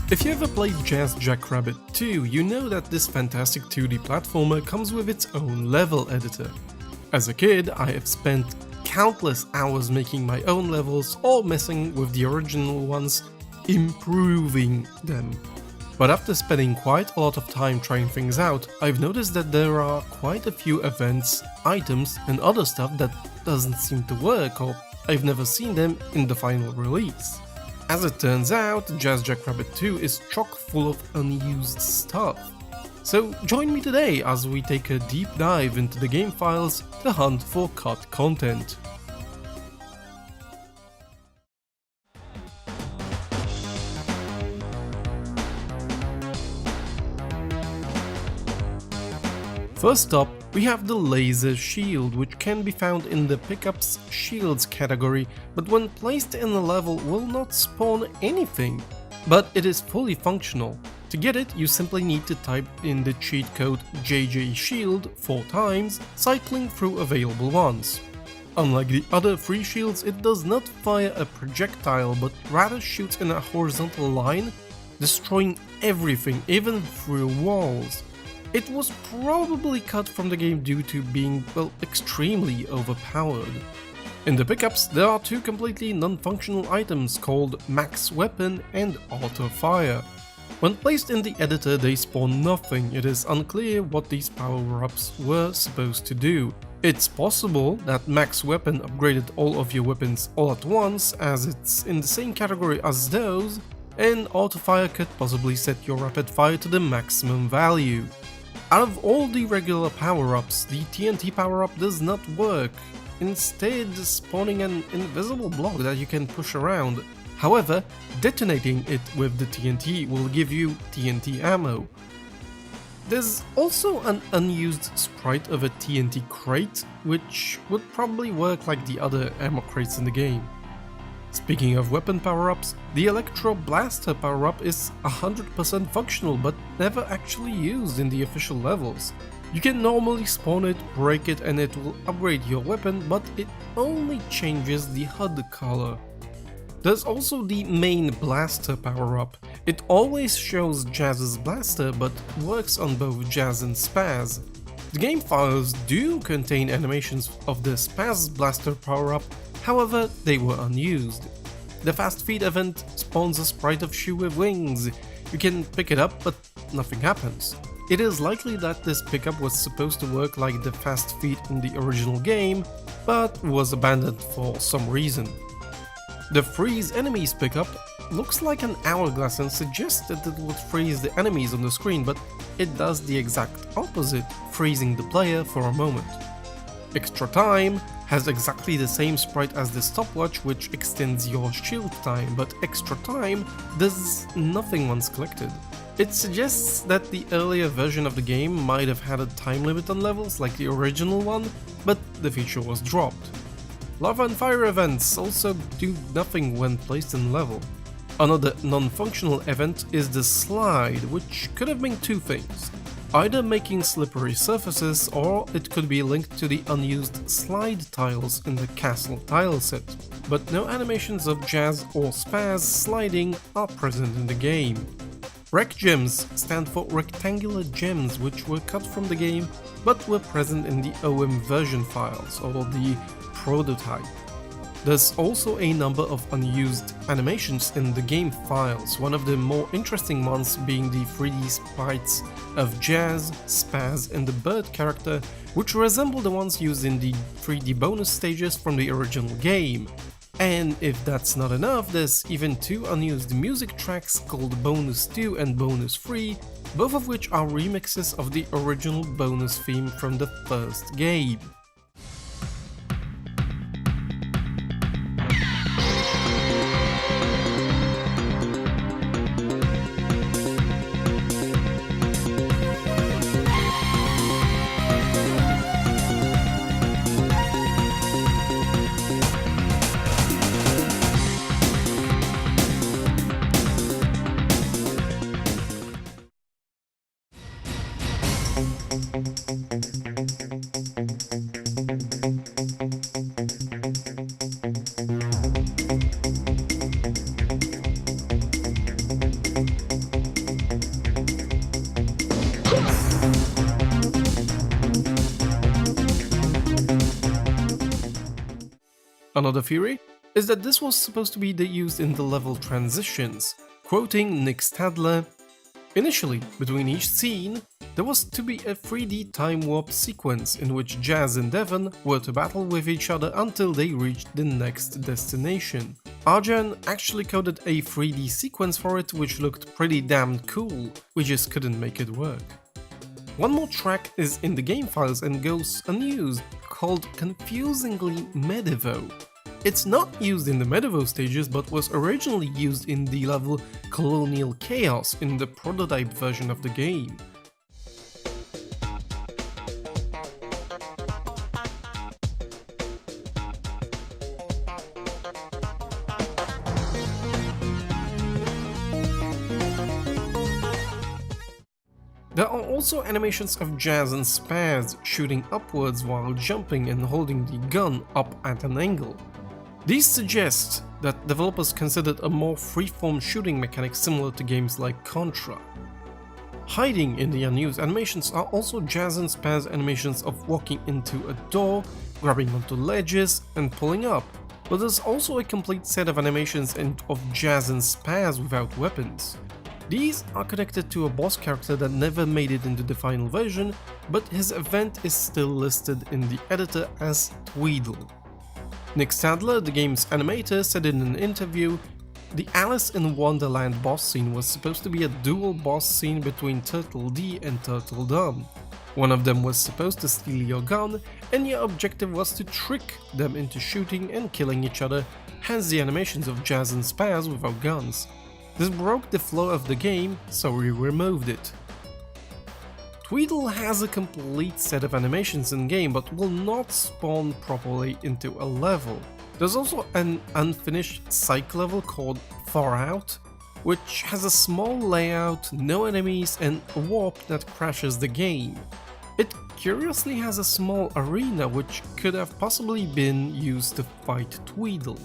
If you ever played Jazz Jackrabbit 2, you know that this fantastic 2D platformer comes with its own level editor. As a kid, I have spent countless hours making my own levels or messing with the original ones, improving them. But after spending quite a lot of time trying things out, I've noticed that there are quite a few events, items and other stuff that doesn't seem to work, or I've never seen them in the final release. As it turns out, Jazz Jackrabbit 2 is chock full of unused stuff. So join me today as we take a deep dive into the game files to hunt for cut content. First up, we have the laser shield, which can be found in the pickups shields category, but when placed in a level will not spawn anything. But it is fully functional. To get it, you simply need to type in the cheat code JJ Shield 4 times, cycling through available ones. Unlike the other free shields, it does not fire a projectile, but rather shoots in a horizontal line, destroying everything, even through walls. It was probably cut from the game due to being, well, extremely overpowered. In the pickups, there are two completely non-functional items called Max Weapon and Auto Fire. When placed in the editor, they spawn nothing. It is unclear what these power-ups were supposed to do. It's possible that Max Weapon upgraded all of your weapons all at once, as it's in the same category as those, and Auto Fire could possibly set your rapid fire to the maximum value. Out of all the regular power-ups, the TNT power-up does not work, instead spawning an invisible block that you can push around. However, detonating it with the TNT will give you TNT ammo. There's also an unused sprite of a TNT crate, which would probably work like the other ammo crates in the game. Speaking of weapon power-ups, the Electro Blaster power-up is 100% functional but never actually used in the official levels. You can normally spawn it, break it and it will upgrade your weapon, but it only changes the HUD color. There's also the main Blaster power-up. It always shows Jazz's Blaster but works on both Jazz and Spaz. The game files do contain animations of the Spaz Blaster power-up, however, they were unused. The Fast Feet event spawns a sprite of shoe with wings. You can pick it up, but nothing happens. It is likely that this pickup was supposed to work like the Fast Feet in the original game, but was abandoned for some reason. The Freeze Enemies pickup looks like an hourglass and suggests that it would freeze the enemies on the screen, but it does the exact opposite, freezing the player for a moment. Extra Time has exactly the same sprite as the stopwatch, which extends your shield time, but Extra Time does nothing once collected. It suggests that the earlier version of the game might have had a time limit on levels like the original one, but the feature was dropped. Lava and Fire events also do nothing when placed in level. Another non-functional event is the Slide, which could have been two things. Either making slippery surfaces, or it could be linked to the unused slide tiles in the castle tile set, but no animations of Jazz or Spaz sliding are present in the game. Rec Gems stand for rectangular gems, which were cut from the game but were present in the OM version files, or the prototype. There's also a number of unused animations in the game files, one of the more interesting ones being the 3D sprites of Jazz, Spaz and the bird character, which resemble the ones used in the 3D bonus stages from the original game. And if that's not enough, there's even two unused music tracks called Bonus 2 and Bonus 3, both of which are remixes of the original bonus theme from the first game. Another theory is that this was supposed to be used in the level transitions. Quoting Nick Stadler, "Initially, between each scene, there was to be a 3D time warp sequence in which Jazz and Devon were to battle with each other until they reached the next destination. Arjan actually coded a 3D sequence for it which looked pretty damn cool, we just couldn't make it work." One more track is in the game files and goes unused, called confusingly Medivo. It's not used in the Medivo stages, but was originally used in the level Colonial Chaos in the prototype version of the game. There are also animations of Jazz and Spaz shooting upwards while jumping and holding the gun up at an angle. These suggest that developers considered a more freeform shooting mechanic similar to games like Contra. Hiding in the unused animations are also Jazz and Spaz animations of walking into a door, grabbing onto ledges, and pulling up, but there's also a complete set of animations of Jazz and Spaz without weapons. These are connected to a boss character that never made it into the final version, but his event is still listed in the editor as Tweedle. Nick Stadler, the game's animator, said in an interview, "The Alice in Wonderland boss scene was supposed to be a dual boss scene between Turtle D and Turtle Dum. One of them was supposed to steal your gun, and your objective was to trick them into shooting and killing each other, hence the animations of Jazz and Spaz without guns. This broke the flow of the game, so we removed it." Tweedle has a complete set of animations in-game, but will not spawn properly into a level. There's also an unfinished psych level called Far Out, which has a small layout, no enemies, and a warp that crashes the game. It curiously has a small arena which could have possibly been used to fight Tweedle.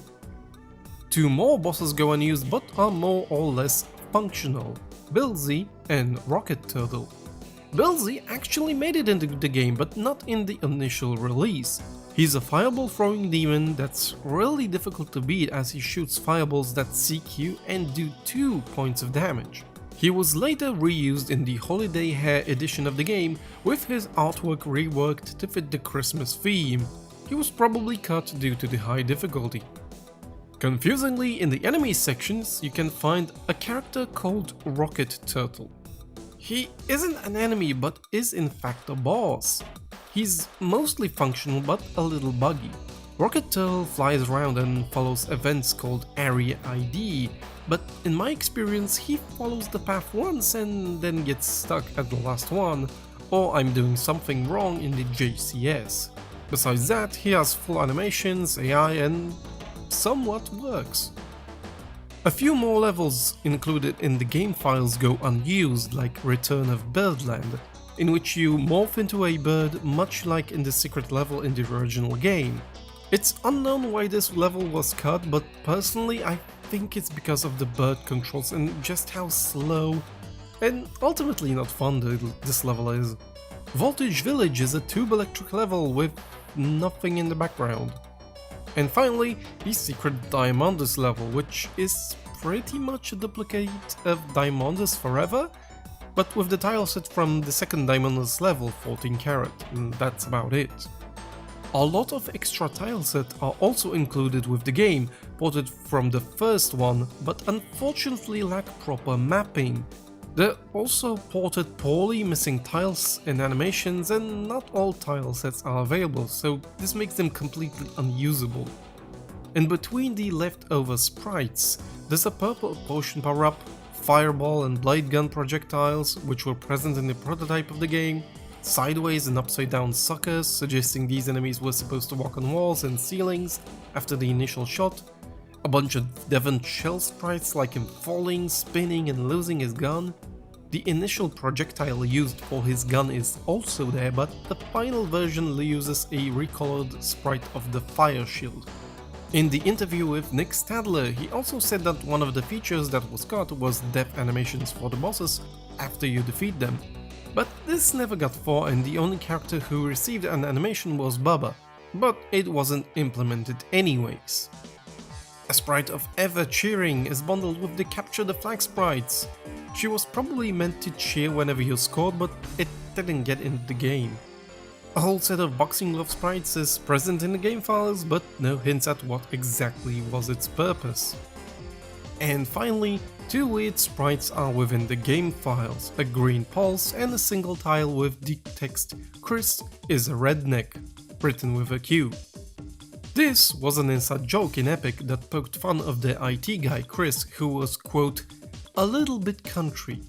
Two more bosses go unused but are more or less functional, Billsy and Rocket Turtle. Billsy actually made it into the game, but not in the initial release. He's a fireball throwing demon that's really difficult to beat as he shoots fireballs that seek you and do 2 points of damage. He was later reused in the Holiday Hair edition of the game, with his artwork reworked to fit the Christmas theme. He was probably cut due to the high difficulty. Confusingly, in the enemy sections you can find a character called Rocket Turtle. He isn't an enemy but is in fact a boss. He's mostly functional but a little buggy. Rocket Turtle flies around and follows events called Area ID, but in my experience he follows the path once and then gets stuck at the last one, or I'm doing something wrong in the JCS. Besides that, he has full animations, AI, and somewhat works. A few more levels included in the game files go unused, like Return of Birdland, in which you morph into a bird much like in the secret level in the original game. It's unknown why this level was cut, but personally I think it's because of the bird controls and just how slow and ultimately not fun this level is. Voltage Village is a tube electric level with nothing in the background. And finally, the Secret Diamondus level, which is pretty much a duplicate of Diamondus Forever, but with the tile set from the second Diamondus level, 14 karat, and that's about it. A lot of extra tile sets are also included with the game, ported from the first one, but unfortunately lack proper mapping. They're also ported poorly, missing tiles and animations, and not all tile sets are available, so this makes them completely unusable. In between the leftover sprites, there's a purple potion power-up, fireball and blade gun projectiles, which were present in the prototype of the game, sideways and upside down suckers, suggesting these enemies were supposed to walk on walls and ceilings after the initial shot, a bunch of Devon shell sprites like him falling, spinning and losing his gun. The initial projectile used for his gun is also there, but the final version uses a recolored sprite of the fire shield. In the interview with Nick Stadler, he also said that one of the features that was cut was death animations for the bosses after you defeat them. But this never got far, and the only character who received an animation was Bubba. but it wasn't implemented anyways. A sprite of Eva cheering is bundled with the Capture the Flag sprites. She was probably meant to cheer whenever you scored, but it didn't get into the game. A whole set of boxing glove sprites is present in the game files, but no hints at what exactly was its purpose. And finally, two weird sprites are within the game files, a green pulse and a single tile with the text "Chris is a redneck", written with a Q. This was an inside joke in Epic that poked fun of the IT guy Chris, who was, quote, "a little bit country.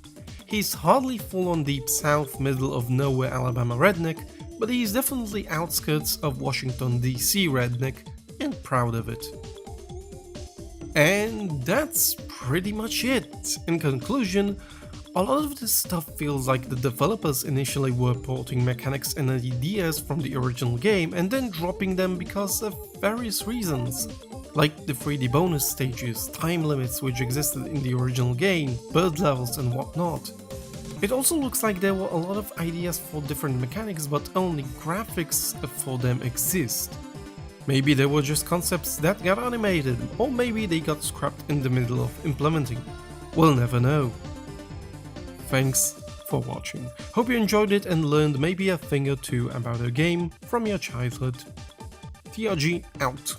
He's hardly full-on deep south middle of nowhere Alabama redneck, but he's definitely outskirts of Washington DC redneck, and proud of it." And that's pretty much it. In conclusion, a lot of this stuff feels like the developers initially were porting mechanics and ideas from the original game and then dropping them because of various reasons, like the 3D bonus stages, time limits which existed in the original game, bird levels and whatnot. It also looks like there were a lot of ideas for different mechanics, but only graphics for them exist. Maybe they were just concepts that got animated, or maybe they got scrapped in the middle of implementing. We'll never know. Thanks for watching. Hope you enjoyed it and learned maybe a thing or two about a game from your childhood. TRG out.